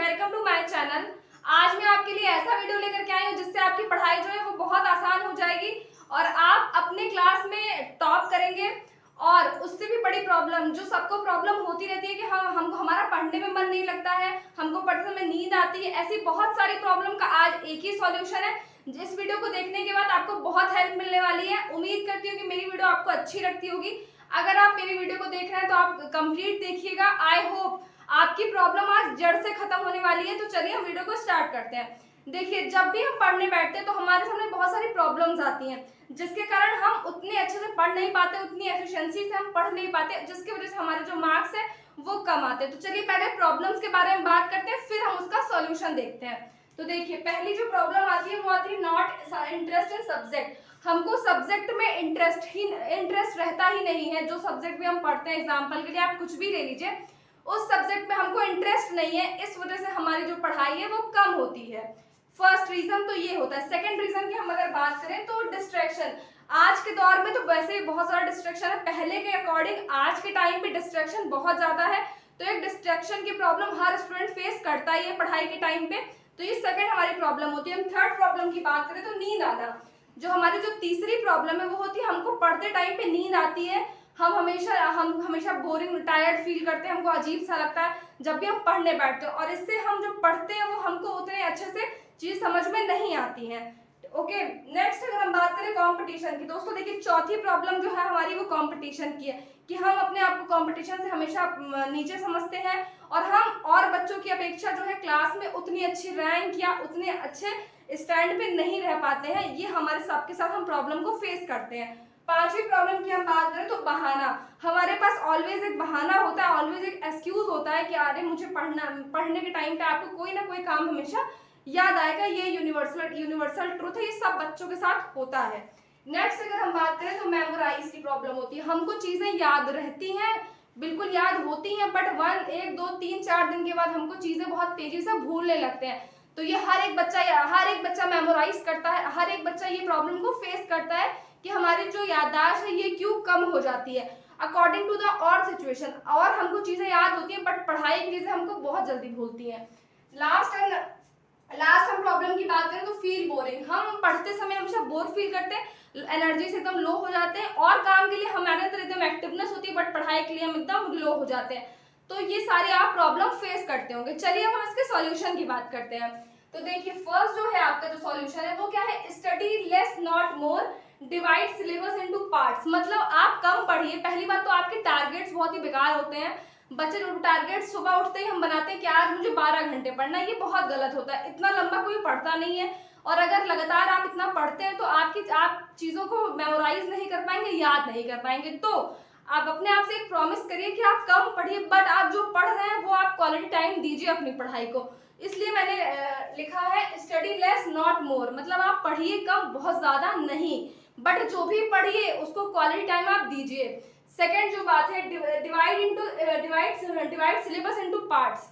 Welcome to my channel. आज मैं आपके लिए ऐसा वीडियो लेकर के आई हूँ जिससे आपकी पढ़ाई जो है वो बहुत आसान हो जाएगी और आप अपने क्लास में टॉप करेंगे। और उससे भी बड़ी प्रॉब्लम जो सबको प्रॉब्लम होती रहती है कि हमको हमारा पढ़ने में मन नहीं लगता है, हमको पढ़ते समय नींद आती है, ऐसी बहुत सारी प्रॉब्लम का आज एक ही सॉल्यूशन है। इस वीडियो को देखने के बाद आपको बहुत हेल्प मिलने वाली है। उम्मीद करती हूँ कि मेरी वीडियो आपको अच्छी लगती होगी। अगर आप मेरी वीडियो को देख रहे हैं तो आप कंप्लीट देखिएगा। आई होप आपकी प्रॉब्लम आज जड़ से खत्म होने वाली है। तो चलिए हम वीडियो को स्टार्ट करते हैं। देखिए, जब भी हम पढ़ने बैठते हैं तो हमारे सामने बहुत सारी प्रॉब्लम्स आती हैं जिसके कारण हम उतने अच्छे से पढ़ नहीं पाते, उतनी एफिशिएंसी से हम पढ़ नहीं पाते, जिसकी वजह से हमारे जो मार्क्स है वो कम आते हैं। तो चलिए पहले प्रॉब्लम्स के बारे में बात करते हैं, फिर हम उसका सॉल्यूशन देखते हैं। तो देखिए, पहली जो प्रॉब्लम आती है वो आती है नॉट इंटरेस्ट इन सब्जेक्ट। हमको सब्जेक्ट में इंटरेस्ट रहता ही नहीं है। जो सब्जेक्ट भी हम पढ़ते हैं, एग्जाम्पल के लिए आप कुछ भी ले लीजिए, उस सब्जेक्ट में हमको इंटरेस्ट नहीं है, इस वजह से हमारी जो पढ़ाई है वो कम होती है। फर्स्ट रीजन तो ये होता है। सेकंड रीजन की हम अगर बात करें तो डिस्ट्रैक्शन। आज के दौर में तो वैसे ही बहुत सारा डिस्ट्रैक्शन है। पहले के अकॉर्डिंग आज के टाइम पे डिस्ट्रैक्शन बहुत ज्यादा है, तो एक डिस्ट्रैक्शन की प्रॉब्लम हर स्टूडेंट फेस करता ही है पढ़ाई के टाइम पे। तो ये सेकंड हमारी प्रॉब्लम होती है। हम थर्ड प्रॉब्लम की बात करें तो नींद आना। जो हमारी जो तीसरी प्रॉब्लम है वो होती है हमको पढ़ते टाइम पे नींद आती है। हम हमेशा बोरिंग टायर्ड फील करते हैं, हमको अजीब सा लगता है जब भी हम पढ़ने बैठते हैं, और इससे हम जो पढ़ते हैं वो हमको उतने अच्छे से चीज समझ में नहीं आती है। ओके, नेक्स्ट अगर हम बात करें कंपटीशन की, दोस्तों देखिए चौथी प्रॉब्लम जो है हमारी वो कंपटीशन की है कि हम अपने आप को कंपटीशन से हमेशा नीचे समझते हैं और हम और बच्चों की अपेक्षा जो है क्लास में उतनी अच्छी रैंक या उतने अच्छे स्टैंड पे नहीं रह पाते हैं। ये हमारे सबके साथ हम प्रॉब्लम को फेस करते हैं। पांचवी प्रॉब्लम की हम बात करें तो बहाना। हमारे पास ऑलवेज एक बहाना होता है, ऑलवेज एक एक्सक्यूज होता है कि अरे मुझे पढ़ने के टाइम पे आपको कोई ना कोई काम हमेशा याद आएगा। ये यूनिवर्सल ट्रूथ है, ये सब बच्चों के साथ होता है। नेक्स्ट अगर हम बात करें तो मेमोराइज की प्रॉब्लम होती है। हमको चीजें याद रहती हैं, बिल्कुल याद होती हैं, बट 1 1 2 3 4 दिन के बाद हमको चीजें बहुत तेजी से भूलने लगते हैं। तो ये हर एक बच्चा मेमोराइज करता है, हर एक बच्चा ये प्रॉब्लम को फेस करता है कि हमारी जो याददाश्त है ये क्यों कम हो जाती है अकॉर्डिंग टू द और सिचुएशन। और हमको चीजें याद होती हैं बट पढ़ाई की चीजें हमको बहुत जल्दी भूलती हैं। लास्ट हम प्रॉब्लम की बात करें तो फील बोरिंग। हम पढ़ते समय हमेशा बोर फील करते हैं, एनर्जी से एकदम लो हो जाते हैं, और काम के लिए हमारे अंदर एकदम एक्टिवनेस होती है बट पढ़ाई के लिए हम एकदम लो हो जाते हैं। तो ये सारे आप प्रॉब्लम फेस करते होंगे। चलिए हम इसके सॉल्यूशन की बात करते हैं। तो देखिए, फर्स्ट जो है आपका जो सॉल्यूशन है वो क्या है, study less not more, divide syllabus into parts. मतलब आप कम पढ़िए। पहली बात तो आपके टारगेट्स बहुत ही बेकार होते हैं। बच्चे जो टारगेट सुबह उठते ही हम बनाते हैं कि आज मुझे 12 घंटे पढ़ना है, ये बहुत गलत होता है। इतना लंबा कोई पढ़ता नहीं है, और अगर लगातार आप इतना पढ़ते हैं तो आप चीजों को मेमोराइज नहीं कर पाएंगे, याद नहीं कर पाएंगे। तो आप अपने आप से एक प्रॉमिस करिए कि आप कम पढ़िए, बट आप जो पढ़ रहे हैं वो आप क्वालिटी टाइम दीजिए अपनी पढ़ाई को। इसलिए मैंने लिखा है स्टडी लेस नॉट मोर, मतलब आप पढ़िए कम, बहुत ज्यादा नहीं, बट जो भी पढ़िए उसको क्वालिटी टाइम आप दीजिए। सेकेंड जो बात है, डिवाइड सिलेबस इनटू पार्ट्स।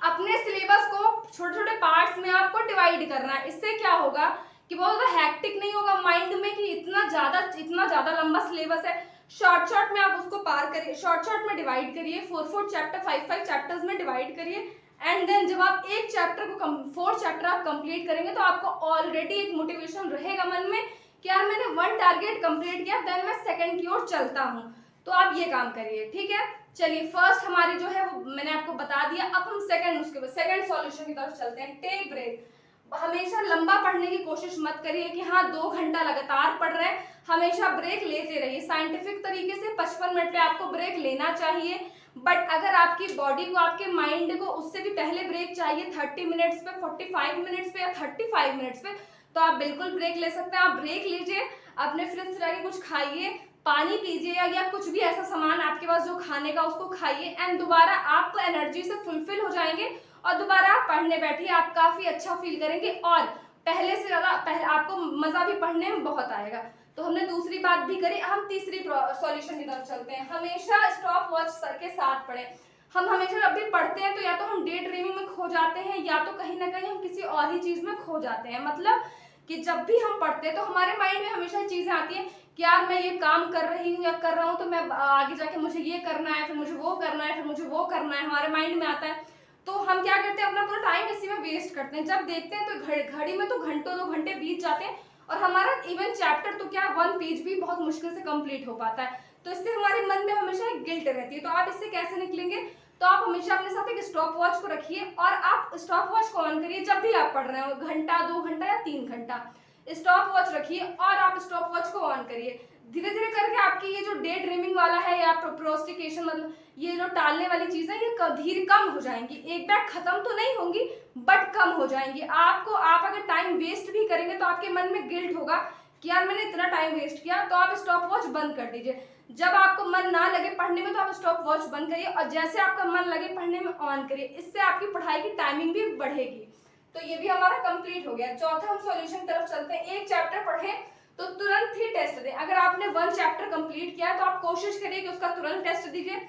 अपने सिलेबस को छोटे छोटे पार्ट्स में आपको डिवाइड करना है। इससे क्या होगा कि बहुत ज्यादा हैक्टिक नहीं होगा माइंड में कि इतना ज्यादा लंबा सिलेबस है। शॉर्ट में आप उसको पार करिए, शॉर्ट में डिवाइड करिए, 4 चैप्टर 5 चैप्टर्स में डिवाइड करिए। एंड देन जब आप एक चैप्टर को 4 चैप्टर आप कंप्लीट करेंगे तो आपको ऑलरेडी एक मोटिवेशन रहेगा मन में कि यार मैंने 1 टारगेट कंप्लीट किया, देन मैं सेकंड की ओर चलता हूँ। तो आप ये काम करिए, ठीक है। चलिए, फर्स्ट हमारी जो है वो मैंने आपको बता दिया। अब हम सेकंड सॉल्यूशन की तरफ चलते हैं। Take break. हमेशा लंबा पढ़ने की कोशिश मत करिए कि हाँ 2 घंटा लगातार पढ़ रहे हैं, हमेशा ब्रेक लेते रहिए। साइंटिफिक तरीके से 55 मिनट पे आपको ब्रेक लेना चाहिए, बट अगर आपकी बॉडी को, आपके माइंड को उससे भी पहले ब्रेक चाहिए, 30 मिनट्स पे, 45 मिनट्स पे या 35 मिनट्स पे, तो आप बिल्कुल ब्रेक ले सकते हैं। आप ब्रेक लीजिए, अपने फ्रिज से जाके कुछ खाइए, पानी पीजिए, या कुछ भी ऐसा सामान आपके पास जो खाने का उसको खाइए, एंड दोबारा आप एनर्जी से फुलफिल हो जाएंगे और दोबारा आप पढ़ने बैठिए। आप काफी अच्छा फील करेंगे और पहले से ज्यादा आपको मजा भी पढ़ने में बहुत आएगा। तो हमने दूसरी बात भी करी। हम तीसरी सॉल्यूशन की तरफ चलते हैं। हमेशा स्टॉप वॉच सर के साथ पढ़ें। हम हमेशा जब भी पढ़ते हैं तो या तो हम डे ड्रीमिंग में खो जाते हैं, या तो कहीं ना कहीं हम किसी और ही चीज में खो जाते हैं। मतलब कि जब भी हम पढ़ते हैं तो हमारे माइंड में हमेशा चीजें आती हैं कि यार मैं ये काम कर रही हूँ या कर रहा हूँ तो मैं आगे जाके मुझे ये करना है, फिर मुझे वो करना है, फिर मुझे वो करना है, हमारे माइंड में आता है। तो हम क्या करते हैं, अपना पूरा टाइम इसी में वेस्ट करते हैं। जब देखते हैं तो घड़ी में तो घंटों 2 घंटे बीत जाते हैं और हमारा इवन चैप्टर तो क्या 1 पेज भी बहुत मुश्किल से कंप्लीट हो पाता है। तो इससे हमारे मन में हमेशा एक गिल्ट रहती है। तो आप इससे कैसे निकलेंगे, तो आप हमेशा अपने साथ एक स्टॉप वॉच को रखिए और आप स्टॉप वॉच को ऑन करिए जब भी आप पढ़ रहे हो, घंटा 2 घंटा या 3 घंटा स्टॉप वॉच रखिए और आप स्टॉप वॉच को ऑन करिए। धीरे धीरे करके आपकी ये जो डे ड्रीमिंग वाला है या प्रोस्टिकेशन मतलब ये जो टालने वाली चीजें ये धीरे कम हो जाएंगी। एक बैग खत्म तो नहीं होंगी बट कम हो जाएंगी। आप अगर टाइम वेस्ट भी करेंगे तो आपके मन में गिल्ट होगा कि यार मैंने इतना टाइम वेस्ट किया। तो आप स्टॉप वॉच बंद कर दीजिए। जब आपको मन ना लगे पढ़ने में तो आप स्टॉप वॉच बंद करिए और जैसे आपका मन लगे पढ़ने में ऑन करिए। इससे आपकी पढ़ाई की टाइमिंग भी बढ़ेगी। तो ये भी हमारा कंप्लीट हो गया। चौथा हम सॉल्यूशन की तरफ चलते हैं। एक चैप्टर पढ़ें तो तुरंत ही टेस्ट दें। अगर आपने 1 चैप्टर कंप्लीट किया है तो आप कोशिश करिए कि उसका तुरंत टेस्ट दीजिए।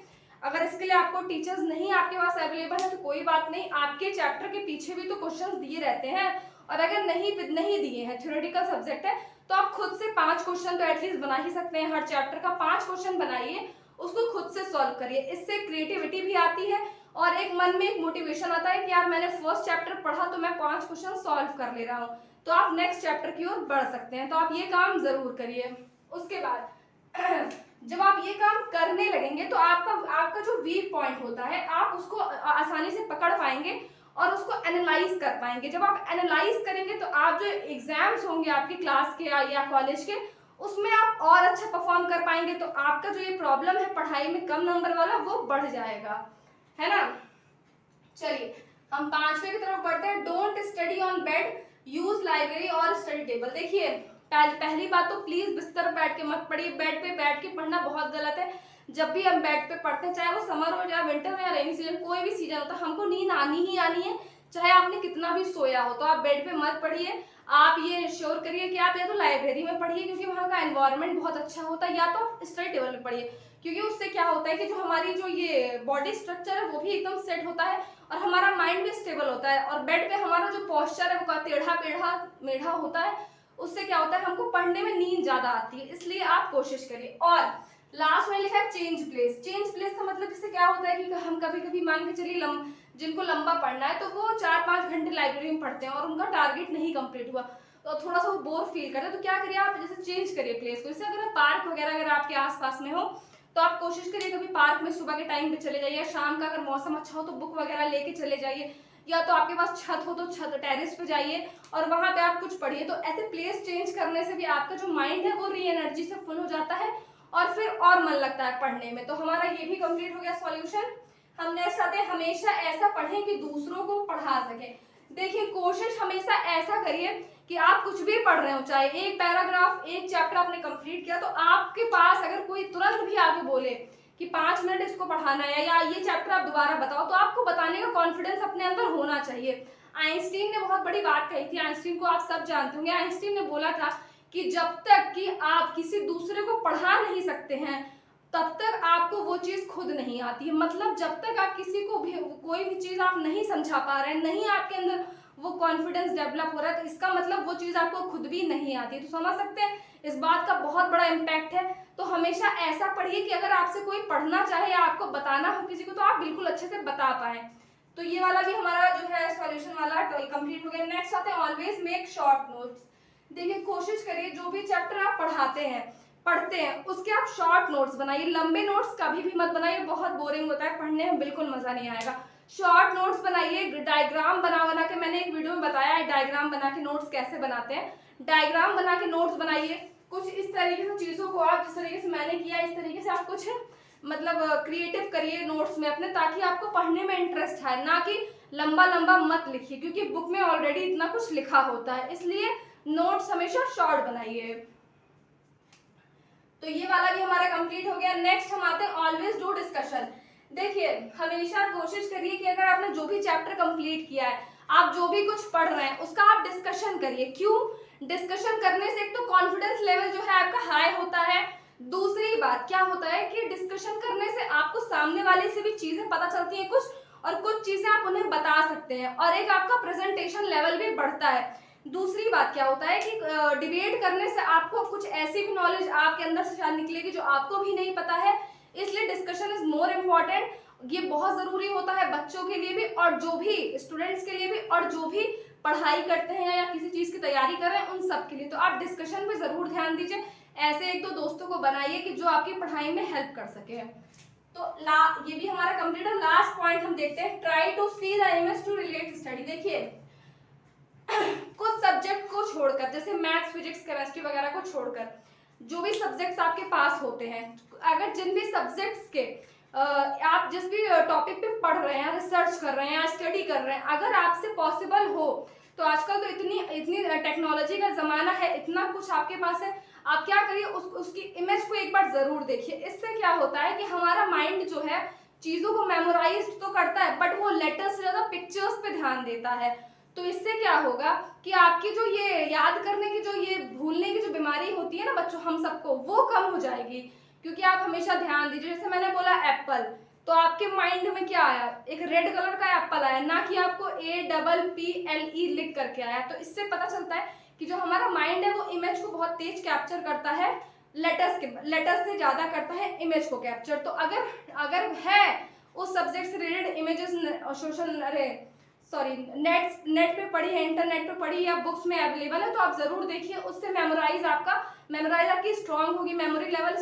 अगर इसके लिए आपको टीचर्स नहीं आपके पास अवेलेबल है तो कोई बात नहीं, आपके चैप्टर के पीछे भी तो क्वेश्चंस दिए रहते हैं। और अगर नहीं दिए हैं, थ्योरेटिकल सब्जेक्ट है, तो आप खुद से 5 क्वेश्चन तो एटलीस्ट बना ही सकते हैं। हर चैप्टर का 5 क्वेश्चन बनाइए, उसको खुद से सॉल्व करिए। इससे क्रिएटिविटी भी आती है और एक मन में एक मोटिवेशन आता है कि यार मैंने फर्स्ट चैप्टर पढ़ा तो मैं 5 क्वेश्चन सॉल्व कर ले रहा हूँ, तो आप नेक्स्ट चैप्टर की ओर बढ़ सकते हैं। तो आप ये काम जरूर करिए। उसके बाद जब आप ये काम करने लगेंगे तो आपका जो वीक पॉइंट होता है आप उसको आसानी से पकड़ पाएंगे और उसको एनालाइज कर पाएंगे। जब आप एनालाइज करेंगे तो आप जो एग्जाम्स होंगे आपके क्लास के या कॉलेज के, उसमें आप और अच्छा परफॉर्म कर पाएंगे। तो आपका जो ये प्रॉब्लम है पढ़ाई में कम नंबर वाला वो बढ़ जाएगा, है ना। चलिए हम 5वें की तरफ बढ़ते हैं। Don't study on bed, use library और स्टडी टेबल। देखिए पहली बात तो प्लीज बिस्तर पर बैठ के मत पढ़िए। बेड पे बैठ के पढ़ना बहुत गलत है। जब भी हम बेड पे पढ़ते हैं, चाहे वो समर हो या विंटर हो या रेनी सीजन, कोई भी सीजन होता है, हमको नींद आनी ही आनी है, चाहे आपने कितना भी सोया हो। तो आप बेड पे मत पढ़िए। आप ये इंश्योर करिए कि आप या तो लाइब्रेरी में पढ़िए क्योंकि वहाँ का एनवायरनमेंट बहुत अच्छा होता है, या तो आप स्टडी टेबल में पढ़िए क्योंकि उससे क्या होता है कि जो हमारी जो ये बॉडी स्ट्रक्चर है वो भी एकदम सेट होता है और हमारा माइंड भी स्टेबल होता है। और बेड पे हमारा जो पोस्चर है वो टेढ़ा मेढ़ा होता है, उससे क्या होता है हमको पढ़ने में नींद ज्यादा आती है। इसलिए आप कोशिश करिए। और लास्ट में लिखा है चेंज प्लेस। चेंज प्लेस का मतलब जैसे क्या होता है कि हम कभी कभी मान के चलिए जिनको लंबा पढ़ना है तो वो 4-5 घंटे लाइब्रेरी में पढ़ते हैं और उनका टारगेट नहीं कंप्लीट हुआ तो थोड़ा सा वो बोर फील करते हैं। तो क्या करिए आप, जैसे चेंज करिए प्लेस को। जैसे अगर पार्क वगैरह अगर आपके आसपास में हो तो आप कोशिश करिए कभी पार्क में सुबह के टाइम पे चले जाइए, शाम का अगर मौसम अच्छा हो तो बुक वगैरह लेके चले जाइए, या तो आपके पास छत हो तो छत टेरेस पे जाइए और वहां पे आप कुछ पढ़िए। तो ऐसे प्लेस चेंज करने से भी आपका जो माइंड है वो री एनर्जी से फुल हो जाता है और फिर और मन लगता है पढ़ने में। तो हमारा ये भी कंप्लीट हो गया सॉल्यूशन। हम नेक्स्ट आते हैं, हमेशा ऐसा पढ़ें कि दूसरों को पढ़ा सके। देखिए कोशिश हमेशा ऐसा करिए कि आप कुछ भी पढ़ रहे हो, चाहे एक पैराग्राफ एक चैप्टर आपने कंप्लीट किया तो आपके पास अगर कोई तुरंत भी आके बोले कि 5 मिनट इसको पढ़ाना है या ये चैप्टर आप दोबारा बताओ, तो आपको बताने का कॉन्फिडेंस अपने अंदर होना चाहिए। आइंस्टीन ने बहुत बड़ी बात कही थी। आइंस्टीन को आप सब जानते होंगे। आइंस्टीन ने बोला था कि जब तक कि आप किसी दूसरे को पढ़ा नहीं सकते हैं तब तक आपको वो चीज खुद नहीं आती है। मतलब जब तक आप किसी को भी कोई भी चीज आप नहीं समझा पा रहे हैं, नहीं आपके अंदर वो कॉन्फिडेंस डेवलप हो रहा है, तो इसका मतलब वो चीज आपको खुद भी नहीं आती है। तो समझ सकते हैं इस बात का बहुत बड़ा इम्पैक्ट है। तो हमेशा ऐसा पढ़िए कि अगर आपसे कोई पढ़ना चाहे या आपको बताना हो किसी को तो आप बिल्कुल अच्छे से बता पाए। तो ये वाला भी हमारा जो है सॉल्यूशन वाला कंप्लीट हो गया। नेक्स्ट आते हैं ऑलवेज मेक शॉर्ट नोट्स। देखिए कोशिश करिए जो भी चैप्टर आप पढ़ते हैं उसके आप शॉर्ट नोट्स बनाइए। लंबे नोट्स कभी भी मत बनाइए, बहुत बोरिंग होता है पढ़ने में, बिल्कुल मजा नहीं आएगा। शॉर्ट नोट्स बनाइए। डायग्राम बना के मैंने एक वीडियो में बताया है डायग्राम बना के नोट्स कैसे बनाते हैं। डायग्राम बना के नोट्स बनाइए। कुछ इस तरीके से चीजों को आप जिस तरीके से मैंने किया इस तरीके से आप कुछ मतलब क्रिएटिव करिए नोट्स में अपने, ताकि आपको पढ़ने में इंटरेस्ट आए। ना कि लंबा लंबा मत लिखिए क्योंकि बुक में ऑलरेडी इतना कुछ लिखा होता है, इसलिए नोट्स हमेशा शॉर्ट बनाइए। तो ये वाला भी हमारा कंप्लीट हो गया। नेक्स्ट हम आते हैं ऑलवेज डू डिस्कशन। देखिए हमेशा कोशिश करिए कि अगर आपने जो भी चैप्टर कंप्लीट किया है, आप जो भी कुछ पढ़ रहे हैं उसका आप डिस्कशन करिए। क्यों? डिस्कशन करने से एक तो कॉन्फिडेंस लेवल जो है आपका हाई होता है। दूसरी बात क्या होता है कि डिस्कशन करने से आपको सामने वाले से भी चीजें पता चलती हैं कुछ, और कुछ चीजें आप उन्हें बता सकते हैं और एक आपका प्रेजेंटेशन लेवल भी बढ़ता है। दूसरी बात क्या होता है कि डिबेट करने से आपको कुछ ऐसी भी नॉलेज आपके अंदर से शायद निकलेगी जो आपको भी नहीं पता है, इसलिए डिस्कशन इज मोर इम्पॉर्टेंट। ये बहुत ज़रूरी होता है बच्चों के लिए भी और जो भी स्टूडेंट्स के लिए भी और जो भी पढ़ाई करते हैं या किसी चीज़ की तैयारी कर रहे हैं उन सब के लिए। तो आप डिस्कशन पे ज़रूर ध्यान दीजिए, ऐसे एक दो दोस्तों को बनाइए कि जो आपकी पढ़ाई में हेल्प कर सके। तो ये भी हमारा कंप्लीट है। लास्ट पॉइंट हम देखते हैं, try to see the image to relate study. देखिए कुछ सब्जेक्ट को छोड़कर, जैसे मैथ्स, फिजिक्स, केमिस्ट्री वगैरह को छोड़कर जो भी सब्जेक्ट्स आपके पास होते हैं, अगर जिन भी सब्जेक्ट्स के आप जिस भी टॉपिक पे पढ़ रहे हैं, रिसर्च कर रहे हैं या स्टडी कर रहे हैं, अगर आपसे पॉसिबल हो तो आजकल तो इतनी टेक्नोलॉजी का ज़माना है, इतना कुछ आपके पास है, आप क्या करिए उसकी इमेज को एक बार ज़रूर देखिए। इससे क्या होता है कि हमारा माइंड जो है चीज़ों को मेमोराइज तो करता है बट वो लेटर्स से ज़्यादा पिक्चर्स पे ध्यान देता है। तो इससे क्या होगा कि आपकी जो ये याद करने की, जो ये भूलने की जो बीमारी होती है ना बच्चों हम सबको, वो कम हो जाएगी। क्योंकि आप हमेशा ध्यान दीजिए, जैसे मैंने बोला एप्पल, तो आपके माइंड में क्या आया, एक रेड कलर का एप्पल आया, ना कि आपको APPLE लिख करके आया। तो इससे पता चलता है कि जो हमारा माइंड है वो इमेज को बहुत तेज कैप्चर करता है, लेटर्स से ज्यादा करता है इमेज को कैप्चर। तो अगर है उस सब्जेक्ट से रिलेटेड इमेजेस नेट पे पढ़ी है, इंटरनेट पे पढ़ी या बुक्स में अवेलेबल है, तो आप जरूर देखिए, उससे मेमोराइज आपकी स्ट्रांग होगी, मेमोरी लेवल